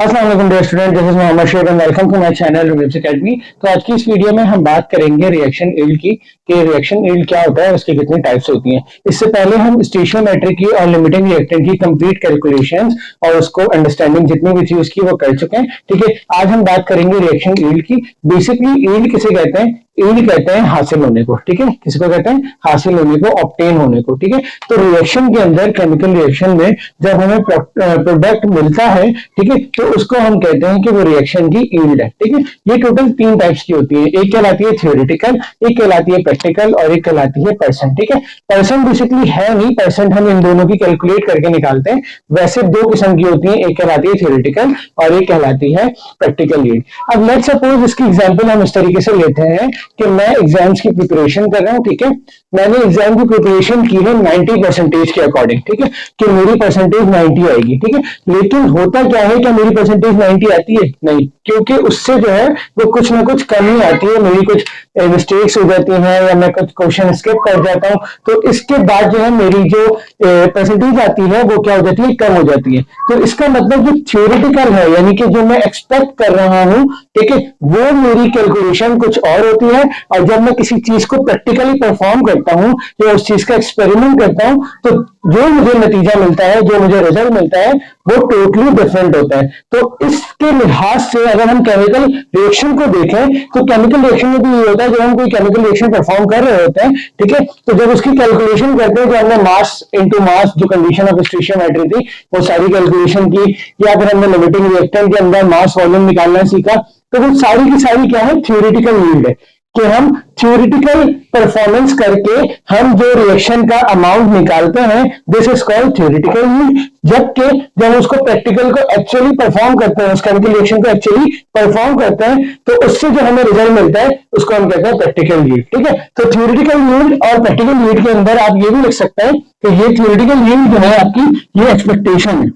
अस्सलाम वालेकुम dear student, this is Mohammed Shaikh and welcome to my channel reviews academy. तो आज की इस वीडियो में हम बात करेंगे रिएक्शन यील्ड की कि रिएक्शन यील्ड क्या होता है, उसकी कितनी टाइप्स होती हैं। इससे पहले हम स्टोइचियोमेट्री की और लिमिटिंग रिएक्टेंट की कंप्लीट कैलकुलेशंस और उसको अंडरस्टैंडिंग जितनी भी थी उसकी वो कर चुके हैं। ठीक है, आज हम बात करेंगे रिएक्शन यील्ड की। बेसिकली यील्ड किसे कहते हैं? यील्ड कहते हैं हासिल होने को। ठीक है, किसको कहते हैं? हासिल होने को, ऑब्टेन होने को। ठीक है, तो रिएक्शन के अंदर, केमिकल रिएक्शन में जब हमें प्रोडक्ट मिलता है, ठीक है, तो उसको हम कहते हैं कि वो रिएक्शन की यील्ड है। ठीक है, ये टोटल तीन टाइप्स की होती है। एक कहलाती है थ्योरेटिकल, एक कहलाती है प्रैक्टिकल और एक कहलाती है परसेंट। ठीक है, परसेंट बेसिकली है नहीं, परसेंट हम इन दोनों की कैलकुलेट करके निकालते हैं। वैसे दो किस्म की होती है, एक कहलाती है थ्योरेटिकल और एक कहलाती है प्रैक्टिकल यील्ड। अब लेट्स सपोज इसकी एग्जांपल हम इस तरीके से लेते हैं कि मैं एग्जाम्स की प्रिपरेशन कर रहा हूं। ठीक है, मैंने एग्जाम की प्रिपरेशन की है 90% के अकॉर्डिंग। ठीक है, कि मेरी परसेंटेज 90 आएगी। ठीक है, लेकिन होता क्या है, क्या मेरी परसेंटेज 90 आती है? नहीं, क्योंकि उससे जो है वो कुछ ना कुछ कमी आती है, मेरी कुछ मिस्टेक्स हो जाती हैं या मैं कुछ क्वेश्चन स्किप कर जाता हूं, तो इसके बाद जो है मेरी जो परसेंटेज आती है वो क्या हो जाती है? कम हो जाती है। तो इसका मतलब जो थ्योरेटिकल है, यानी कि जो मैं एक्सपेक्ट कर रहा हूं, ठीक है, वो मेरी कैलकुलेशन कुछ और होती है, और जब मैं किसी चीज को प्रैक्टिकली परफॉर्म करता हूं या उस चीज का एक्सपेरिमेंट करता हूं, तो जो मुझे नतीजा मिलता है, जो मुझे रिजल्ट मिलता है, वो टोटली डिफरेंट होता है। तो इसके लिहाज से अगर हम केमिकल रिएक्शन को देखें, तो केमिकल रिएक्शन में भी ये होता है, जब हम कोई केमिकल रिएक्शन परफॉर्म कर रहे होते हैं, ठीक है, तो जब उसकी कैलकुलेशन करते हैं, जो हमने मास इनटू मास जो कंडीशन ऑफ स्टोइचियोमेट्री थी वो सारी कैलकुलेशन की, या फिर हमने लिमिटिंग रिएक्टेंट के अंदर मास वॉल्यूम निकालना सीखा, तो वो सारी की सारी क्या है? थ्योरेटिकल यील्ड है कि हम थ्योरेटिकल परफॉर्मेंस करके हम जो रिएक्शन का अमाउंट निकालते हैं, this is called theoretical yield. जबकि जब उसको प्रैक्टिकल को एक्चुअली परफॉर्म करते हैं, उस केमिकल रिएक्शन को एक्चुअली परफॉर्म करते हैं, तो उससे जो हमें रिजल्ट मिलता है उसको हम कहते हैं प्रैक्टिकल यील्ड। ठीक है, तो थ्योरेटिकल यील्ड और प्रैक्टिकल यील्ड के अंदर आप ये भी लिख सकते हैं कि ये थ्योरेटिकल यील्ड जो है आपकी, ये एक्सपेक्टेशन है।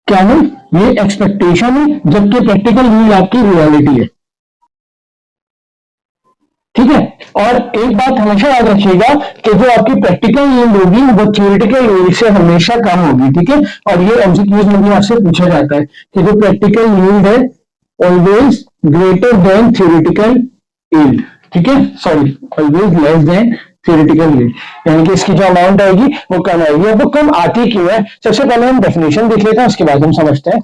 क्या है? ये एक्सपेक्टेशन है, जबकि प्रैक्टिकल यील्ड आपकी रियलिटी है। ठीक है, और एक बात हमेशा याद रखिएगा कि जो आपकी प्रैक्टिकल यील्ड होगी वो थ्योरेटिकल यील्ड से हमेशा कम होगी। ठीक है, और ये एमसीक्यूज में भी आपसे पूछा जाता है कि जो प्रैक्टिकल यील्ड है always greater than theoretical yield. ठीक है, sorry, always less than theoretical yield, यानी कि इसकी जो अमाउंट आएगी वो कम आएगी। अब वो कम आती क्यों है? सबसे पहले हम डेफिनेशन देख लेते हैं, उसके बाद हम समझते हैं।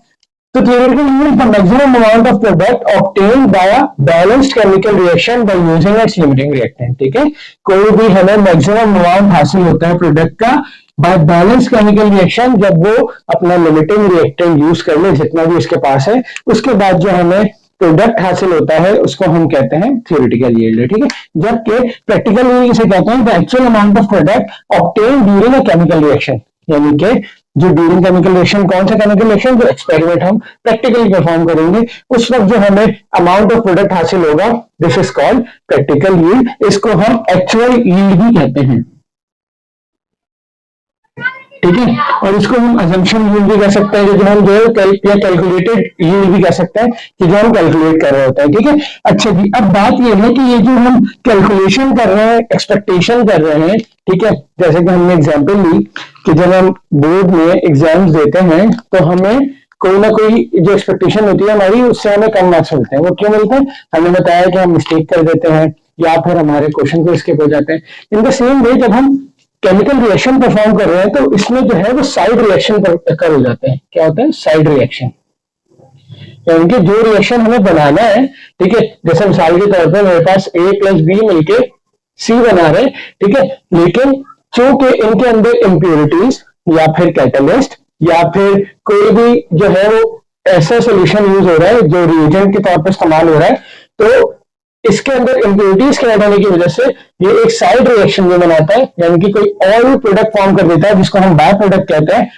तो theoretical yield is the maximum amount of product obtained by a balanced chemical reaction by using its limiting reactant। ठीक है, कोई भी हमें मैक्सिमम अमाउंट हासिल होता है प्रोडक्ट का बाय बैलेंस केमिकल रिएक्शन, जब वो अपना लिमिटिंग रिएक्टेंट यूज कर ले जितना भी उसके पास है, उसके बाद जो हमें प्रोडक्ट हासिल होता है उसको हम कहते हैं थ्योरेटिकल यील्ड। ठीक है, जबकि प्रैक्टिकल यील्ड इसे कहते हैं the actual amount of product obtained during a chemical reaction, यानी कि जो ड्यूरिंग केमिकल रिएक्शन, कौन सा केमिकल रिएक्शन? जो एक्सपेरिमेंट हम प्रैक्टिकली परफॉर्म करेंगे, उस वक्त जो हमें अमाउंट ऑफ प्रोडक्ट हासिल होगा, this is called practical yield. इसको हम एक्चुअल यील्ड भी कहते हैं। ठीक है, और इसको हम अजम्पशन यील्ड भी कह सकते हैं, जो हम जो कैलकुलेटेड यील्ड भी कह सकते हैं कि जो हम कैलकुलेट कर रहे होते हैं। ठीक है, अच्छा जी, अब बात ये है कि ये जो हम कैलकुलेशन कर रहे हैं, एक्सपेक्टेशन कर रहे हैं, ठीक है, जैसे कि हमने एग्जांपल ली कि जब हम बोर्ड में एग्जाम्स देते हैं तो हमें कोई ना कोई जो एक्सपेक्टेशन होती है हमारी, उससे हमें कम मार्क्स मिलते हैं। वो क्यों मिलते हैं? हमने बताया कि हम मिस्टेक कर देते हैं या फिर हमारे क्वेश्चन को स्किप हो जाते हैं। इन द सेम वे जब हम केमिकल रिएक्शन परफॉर्म कर रहे हैं तो इसमें जो है वो साइड रिएक्शन कर हो जाते हैं। क्या होता है? साइड रिएक्शन, यानी कि जो रिएक्शन हमें बनाना है, ठीक है, जैसे मिसाल के तौर पर मेरे पास A प्लस बी मिलके C बना रहे हैं, ठीक है, लेकिन चूंकि इनके अंदर इम्प्योरिटीज या फिर कैटलिस्ट या फिर कोई भी जो है वो ऐसा सोल्यूशन यूज हो रहा है जो रिएजेंट के तौर पर इस्तेमाल हो रहा है, तो इसके अंदर इम्प्योरिटीज के ऐड होने की वजह से ये एक साइड रिएक्शन में बनाता है, यानी कि कोई और भी प्रोडक्ट फॉर्म कर देता है जिसको हम बाय प्रोडक्ट कहते हैं,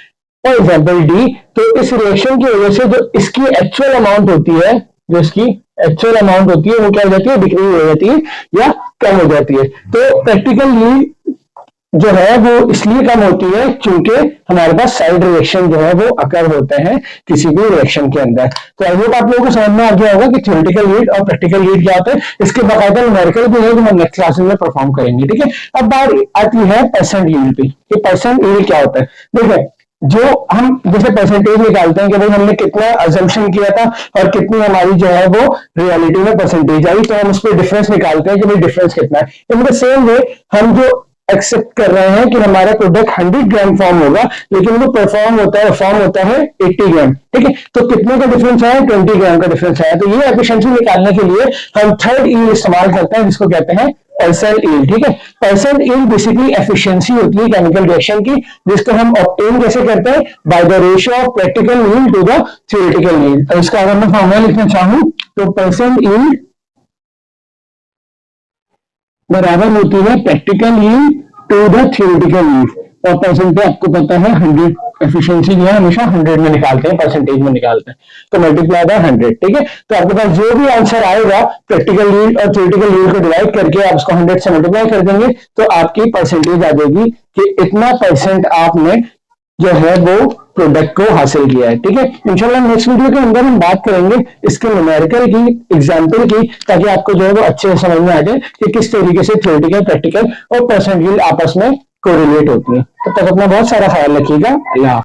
फॉर एग्जाम्पल डी। तो इस रिएक्शन की वजह से जो इसकी एक्चुअल अमाउंट होती है, जो इसकी एक्चुअल अमाउंट होती है वो क्या हो जाती है? डिक्रीज हो जाती है या कम हो जाती है। तो प्रैक्टिकल यील्ड जो है वो इसलिए कम होती है क्योंकि हमारे पास साइड रिएक्शन जो है वो अकर होते हैं किसी भी रिएक्शन के अंदर। तो आई होप आप लोगों को समझ में आ गया होगा कि थ्योरेटिकल यील्ड और प्रैक्टिकल यील्ड क्या होता है। इसके बाकायदा न्यूमेरिकल भी है जो हम नेक्स्ट क्लासेस में परफॉर्म करेंगे। ठीक है, अब बात आती है परसेंट यील्ड पे कि परसेंट यील्ड क्या होता है। देखिए, जो हम जैसे परसेंटेज निकालते हैं कि भाई हमने कितना अजम्पशन किया था और कितनी हमारी जो है वो रियलिटी में परसेंटेज आई, तो हम उस पर डिफरेंस निकालते हैं कि भाई डिफरेंस कितना है। इन द सेम वे हम जो एक्सेप्ट कर रहे हैं कि हमारा प्रोडक्ट 100 ग्राम फॉर्म होगा, लेकिन वो परफॉर्म होता है 80 ग्राम, ठीक है, तो कितने का डिफरेंस आया, 20 ग्राम का डिफरेंस आया। तो ये एफिशिएंसी निकालने के लिए हम थर्ड ईल्ड इस्तेमाल करते हैं, जिसको कहते हैं परसेंट ईल्ड, ठीक है। परसेंट ईल्ड बेसिकली एफिशिएंसी होती है केमिकल रिएक्शन की, जिसको हम ऑब्टेन कैसे करते हैं, by the ratio of practical yield to the theoretical yield. इसका अगर मैं फॉर्मूला लिखना चाहूं तो परसेंट ईल्ड बराबर होती है practical yield to the theoretical yield, और परसेंटेज आपको पता है 100, एफिशिएंसी जो है हमेशा 100 में निकालते हैं, परसेंटेज में निकालते हैं, तो मल्टीप्लाई बाय 100, ठीक है। तो आपके पास जो भी आंसर आएगा प्रैक्टिकल ईल्ड और थियोरेटिकल ईल्ड को डिवाइड करके आप उसको 100 से मल्टीप्लाई कर देंगे, तो आपकी परसेंटेज आ जाएगी कि इतना परसेंट आपने जो है वो प्रोडक्ट को हासिल किया है, ठीक है। इंशाल्लाह नेक्स्ट वीडियो के अंदर हम बात करेंगे इसके न्यूमेरिकल की, एग्जांपल की, ताकि आपको जो है वो अच्छे से समझ में आ जाए कि किस तरीके से थ्योरेटिकल, प्रैक्टिकल और परसेंट यील्ड आपस में कोरिलेट होती है। तब तक अपना बहुत सारा ख्याल रखिएगा। अल्लाह।